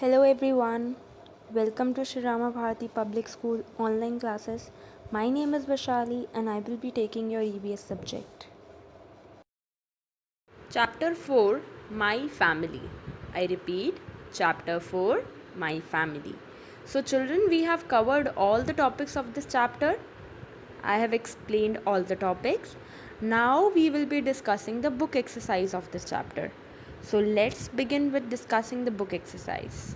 Hello everyone, welcome to Sri Rama Bharati Public School online classes. My name is Vashali and I will be taking your EVS subject. Chapter 4 My Family. I repeat, Chapter 4 My Family. So, children, we have covered all the topics of this chapter. I have explained all the topics. Now, we will be discussing the book exercise of this chapter. So, let's begin with discussing the book exercise.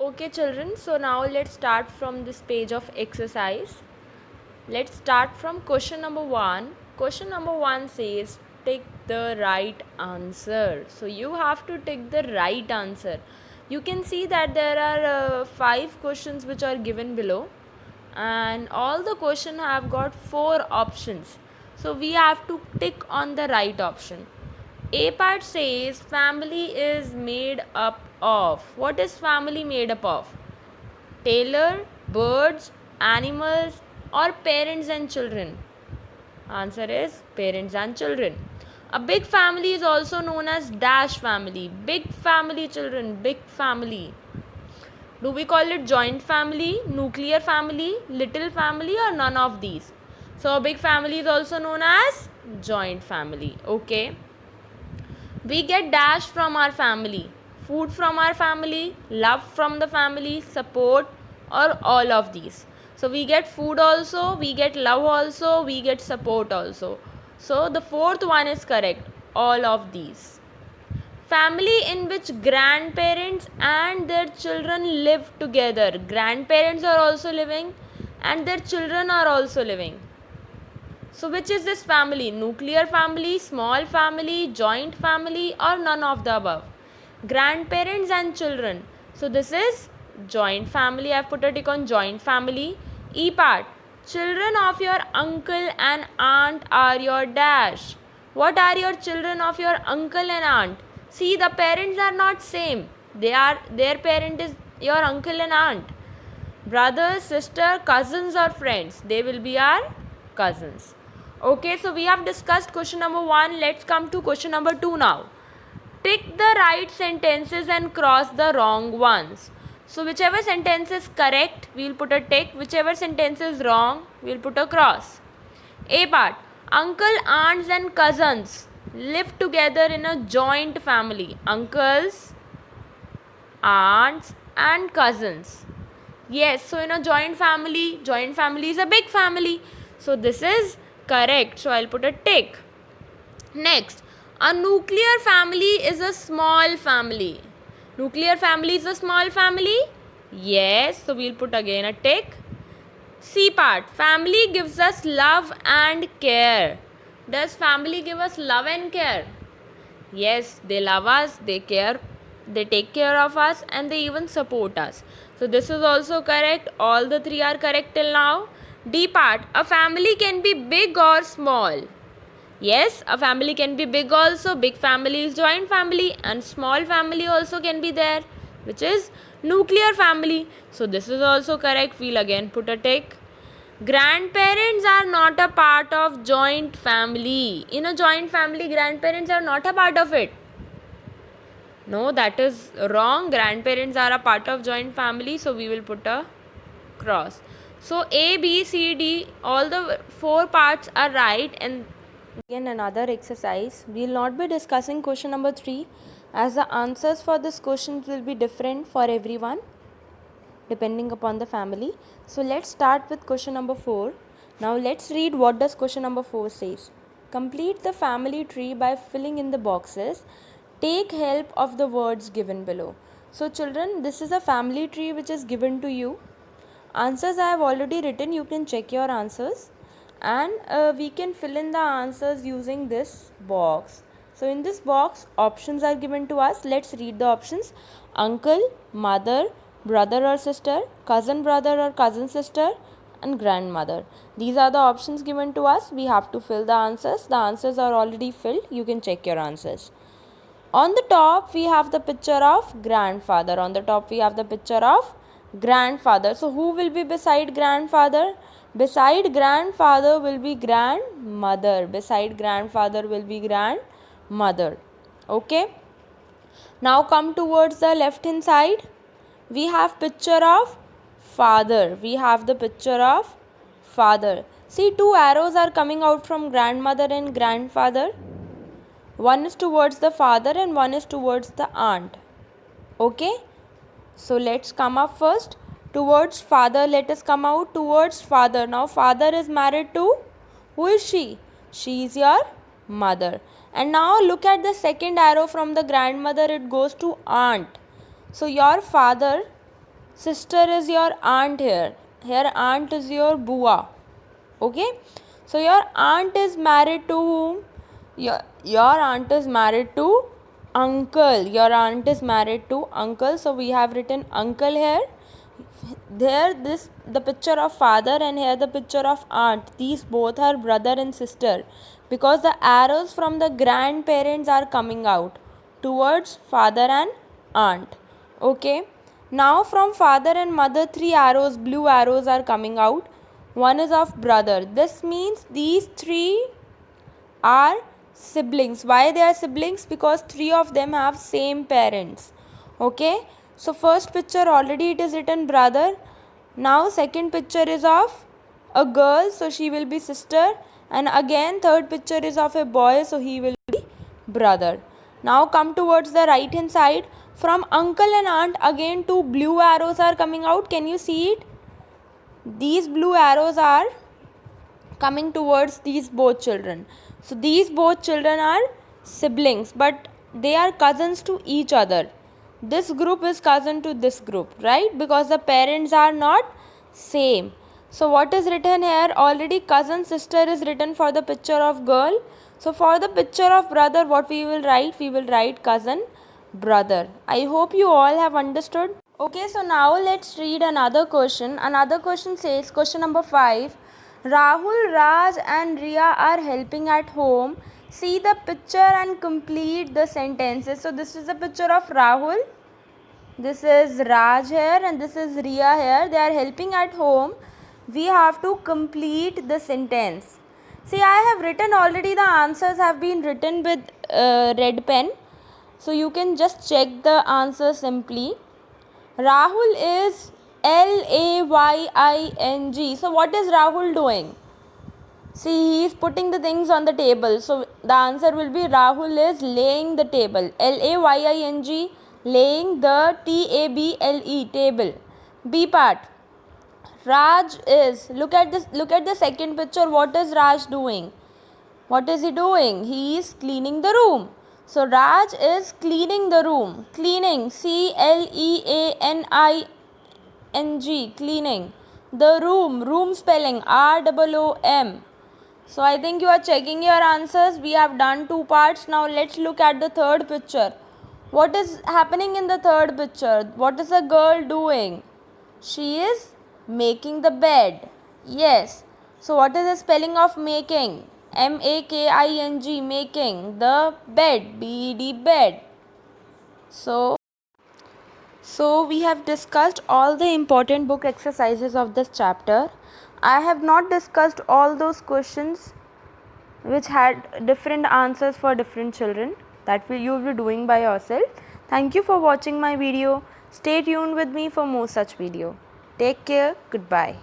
Okay, children, so now let's start from this page of exercise. Let's start from question number 1. Question number 1 says tick the right answer. So you have to tick the right answer. You can see that there are 5 questions which are given below, and all the questions have got 4 options. So we have to tick on the right option. A part says family is made up of. What is family made up of? Tailor, birds, animals, or parents and children? Answer is parents and children. A big family is also known as dash family. Big family, children, big family. Do we call it joint family, nuclear family, little family, or none of these? So a big family is also known as joint family. Okay. We get dash from our family, food from our family, love from the family, support, or all of these. So we get food also, we get love also, we get support also. So the fourth one is correct, all of these. Family in which grandparents and their children live together. Grandparents are also living and their children are also living. So which is this family? Nuclear family, small family, joint family, or none of the above? Grandparents and children. So this is joint family. I have put a tick on joint family. E part. Children of your uncle and aunt are your dash. What are your children of your uncle and aunt? See, the parents are not same. Their parent is your uncle and aunt. Brother, sister, cousins, or friends. They will be our cousins. Okay, so we have discussed question number 1. Let's come to question number 2 now. Tick the right sentences and cross the wrong ones. So whichever sentence is correct, we will put a tick. Whichever sentence is wrong, we will put a cross. A part. Uncle, aunts and cousins live together in a joint family. Uncles, aunts and cousins. Yes, so in a joint family is a big family. So this is correct. So I'll put a tick. Next, a nuclear family is a small family. Nuclear family is a small family? Yes, so we'll put again a tick. C part, family gives us love and care. Does family give us love and care? Yes, they love us, they care, they take care of us, and they even support us. So this is also correct. All the 3 are correct till now. D part, a family can be big or small. Yes, a family can be big also. Big family is joint family, and small family also can be there, which is nuclear family. So this is also correct. We'll again put a tick. Grandparents are not a part of joint family. In a joint family, grandparents are not a part of it. No, that is wrong. Grandparents are a part of joint family, so we will put a cross. So A, B, C, D, all the 4 parts are right. And Again another exercise. We will not be discussing question number 3 as the answers for this question will be different for everyone depending upon the family. So let's start with question number 4. Now let's read what does question number 4 says. Complete the family tree by filling in the boxes. Take help of the words given below. So children, this is a family tree which is given to you. Answers I have already written. You can check your answers and we can fill in the answers using this box. So in this box, options are given to us. Let's read the options. Uncle, mother, brother or sister, cousin brother or cousin sister, and grandmother. These are the options given to us. We have to fill the answers. The answers are already filled. You can check your answers. On the top, we have the picture of grandfather. On the top, we have the picture of grandfather. So who will be beside grandfather? Beside grandfather will be grandmother. Beside grandfather will be grandmother. Okay. Now come towards the left hand side. We have picture of father. We have the picture of father. See, two arrows are coming out from grandmother and grandfather. One is towards the father and one is towards the aunt. Okay. So let's come up first. Towards father, let us come out towards father. Now father is married to, who is she? She is your mother. And now look at the second arrow from the grandmother, it goes to aunt. So your father, sister is your aunt here. Here aunt is your bua. Okay. So your aunt is married to whom? Your aunt is married to uncle. Your aunt is married to uncle. So we have written uncle here. There this the picture of father and here the picture of aunt. These both are brother and sister because the arrows from the grandparents are coming out towards father and aunt. Okay. Now from father and mother, three arrows, blue arrows are coming out. One is of brother. This means these three are siblings. Why they are siblings? Because three of them have same parents. Okay. So first picture already it is written brother. Now second picture is of a girl, so she will be sister, and again third picture is of a boy, so he will be brother. Now come towards the right hand side. From uncle and aunt again two blue arrows are coming out. Can you see it? These blue arrows are coming towards these both children. So these both children are siblings, but they are cousins to each other. This group is cousin to this group, right? Because the parents are not same. So what is written here? Already cousin sister is written for the picture of girl. So for the picture of brother, what we will write? We will write cousin brother. I hope you all have understood. Okay, so now let's read another question. Another question says, question number 5. Rahul, Raj and Riya are helping at home. See the picture and complete the sentences. So this is the picture of Rahul. This is Raj here and this is Riya here. They are helping at home. We have to complete the sentence. See, I have written already, the answers have been written with red pen. So you can just check the answer simply. Rahul is Laying. So what is Rahul doing? See, he is putting the things on the table. So the answer will be Rahul is laying the table. Laying, laying the table, table. B part. Raj is, look at the second picture. What is Raj doing? What is he doing? He is cleaning the room. So Raj is cleaning the room. Cleaning, Cleaning, cleaning. The room spelling ROOM. So I think you are checking your answers. We have done two parts. Now let's look at the third picture. What is happening in the third picture? What is the girl doing? She is making the bed. Yes. So what is the spelling of making? MAKING, making the bed, BED, bed. So we have discussed all the important book exercises of this chapter. I have not discussed all those questions which had different answers for different children. That you will be doing by yourself. Thank you for watching my video. Stay tuned with me for more such video. Take care. Goodbye.